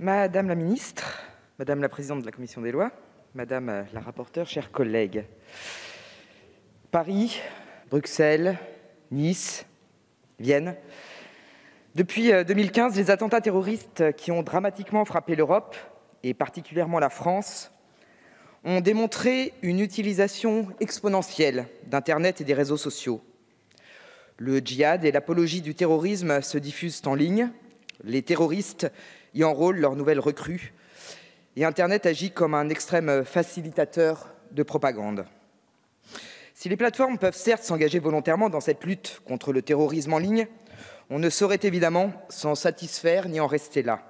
Madame la ministre, Madame la présidente de la commission des lois, Madame la rapporteure, chers collègues, Paris, Bruxelles, Nice, Vienne. Depuis 2015, les attentats terroristes qui ont dramatiquement frappé l'Europe, et particulièrement la France, ont démontré une utilisation exponentielle d'Internet et des réseaux sociaux. Le djihad et l'apologie du terrorisme se diffusent en ligne, les terroristes y enrôlent leurs nouvelles recrues, et Internet agit comme un extrême facilitateur de propagande. Si les plateformes peuvent certes s'engager volontairement dans cette lutte contre le terrorisme en ligne, on ne saurait évidemment s'en satisfaire ni en rester là.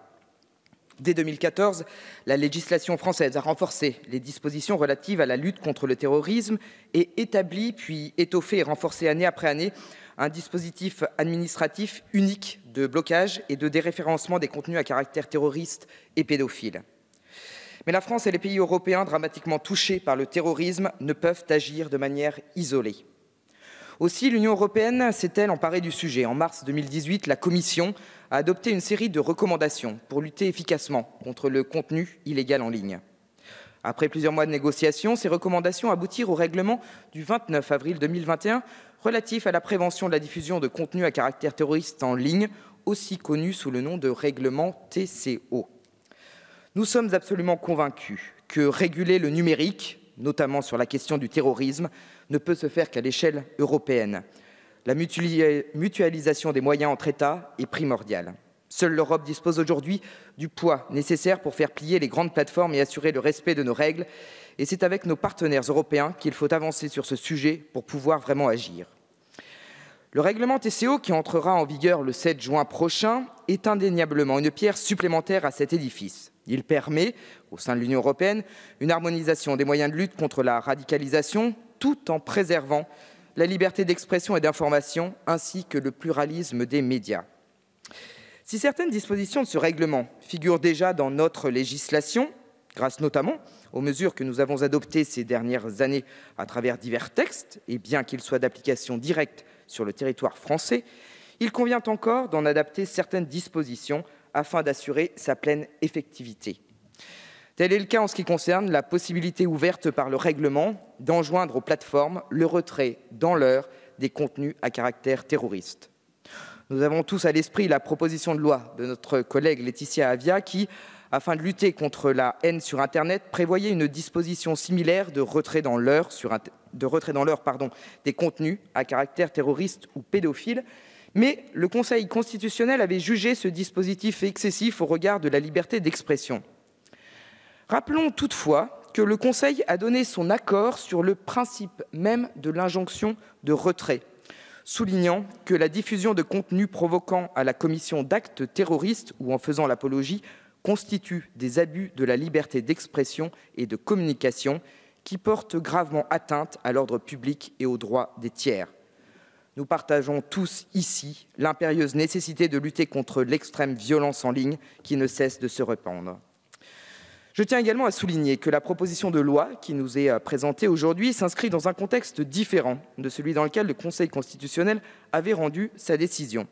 Dès 2014, la législation française a renforcé les dispositions relatives à la lutte contre le terrorisme et établi, puis étoffé et renforcé année après année un dispositif administratif unique de blocage et de déréférencement des contenus à caractère terroriste et pédophile. Mais la France et les pays européens dramatiquement touchés par le terrorisme ne peuvent agir de manière isolée. Aussi, l'Union européenne s'est-elle emparée du sujet. En mars 2018, la Commission a adopté une série de recommandations pour lutter efficacement contre le contenu illégal en ligne. Après plusieurs mois de négociations, ces recommandations aboutirent au règlement du 29 avril 2021 relatif à la prévention de la diffusion de contenus à caractère terroriste en ligne, aussi connu sous le nom de règlement TCO. Nous sommes absolument convaincus que réguler le numérique, notamment sur la question du terrorisme, ne peut se faire qu'à l'échelle européenne. La mutualisation des moyens entre États est primordiale. Seule l'Europe dispose aujourd'hui du poids nécessaire pour faire plier les grandes plateformes et assurer le respect de nos règles. Et c'est avec nos partenaires européens qu'il faut avancer sur ce sujet pour pouvoir vraiment agir. Le règlement TCO, qui entrera en vigueur le 7 juin prochain, est indéniablement une pierre supplémentaire à cet édifice. Il permet, au sein de l'Union européenne, une harmonisation des moyens de lutte contre la radicalisation, tout en préservant la liberté d'expression et d'information, ainsi que le pluralisme des médias. Si certaines dispositions de ce règlement figurent déjà dans notre législation, grâce notamment aux mesures que nous avons adoptées ces dernières années à travers divers textes, et bien qu'ils soient d'application directe sur le territoire français, il convient encore d'en adapter certaines dispositions afin d'assurer sa pleine effectivité. Tel est le cas en ce qui concerne la possibilité ouverte par le règlement d'enjoindre aux plateformes le retrait dans l'heure des contenus à caractère terroriste. Nous avons tous à l'esprit la proposition de loi de notre collègue Laetitia Avia qui, afin de lutter contre la haine sur Internet, prévoyait une disposition similaire de retrait dans l'heure des contenus à caractère terroriste ou pédophile. Mais le Conseil constitutionnel avait jugé ce dispositif excessif au regard de la liberté d'expression. Rappelons toutefois que le Conseil a donné son accord sur le principe même de l'injonction de retrait, soulignant que la diffusion de contenus provoquant à la commission d'actes terroristes ou en faisant l'apologie constitue des abus de la liberté d'expression et de communication qui portent gravement atteinte à l'ordre public et aux droits des tiers. Nous partageons tous ici l'impérieuse nécessité de lutter contre l'extrême violence en ligne qui ne cesse de se répandre. Je tiens également à souligner que la proposition de loi qui nous est présentée aujourd'hui s'inscrit dans un contexte différent de celui dans lequel le Conseil constitutionnel avait rendu sa décision.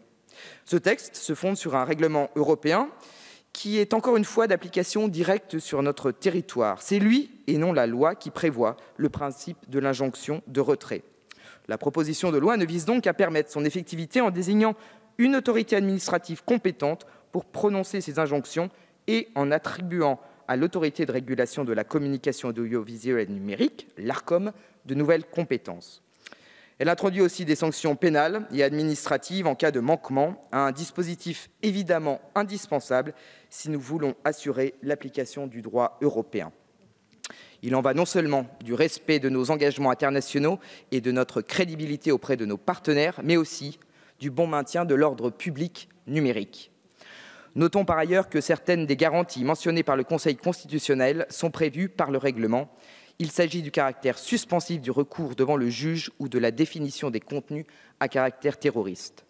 Ce texte se fonde sur un règlement européen qui est encore une fois d'application directe sur notre territoire. C'est lui et non la loi qui prévoit le principe de l'injonction de retrait. La proposition de loi ne vise donc qu'à permettre son effectivité en désignant une autorité administrative compétente pour prononcer ces injonctions et en attribuant à l'autorité de régulation de la communication audiovisuelle et numérique, l'ARCOM, de nouvelles compétences. Elle introduit aussi des sanctions pénales et administratives en cas de manquement à un dispositif évidemment indispensable si nous voulons assurer l'application du droit européen. Il en va non seulement du respect de nos engagements internationaux et de notre crédibilité auprès de nos partenaires, mais aussi du bon maintien de l'ordre public numérique. Notons par ailleurs que certaines des garanties mentionnées par le Conseil constitutionnel sont prévues par le règlement. Il s'agit du caractère suspensif du recours devant le juge ou de la définition des contenus à caractère terroriste.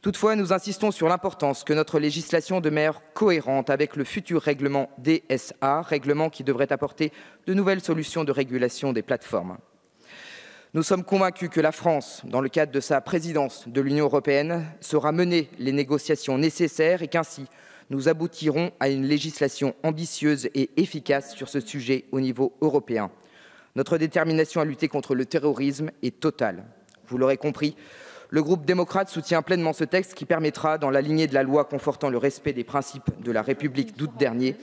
Toutefois, nous insistons sur l'importance que notre législation demeure cohérente avec le futur règlement DSA, règlement qui devrait apporter de nouvelles solutions de régulation des plateformes. Nous sommes convaincus que la France, dans le cadre de sa présidence de l'Union européenne, saura mener les négociations nécessaires et qu'ainsi nous aboutirons à une législation ambitieuse et efficace sur ce sujet au niveau européen. Notre détermination à lutter contre le terrorisme est totale. Vous l'aurez compris, le groupe démocrate soutient pleinement ce texte qui permettra, dans la lignée de la loi confortant le respect des principes de la République d'août dernier,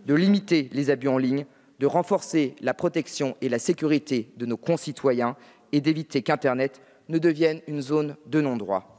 de limiter les abus en ligne, de renforcer la protection et la sécurité de nos concitoyens et d'éviter qu'Internet ne devienne une zone de non-droit.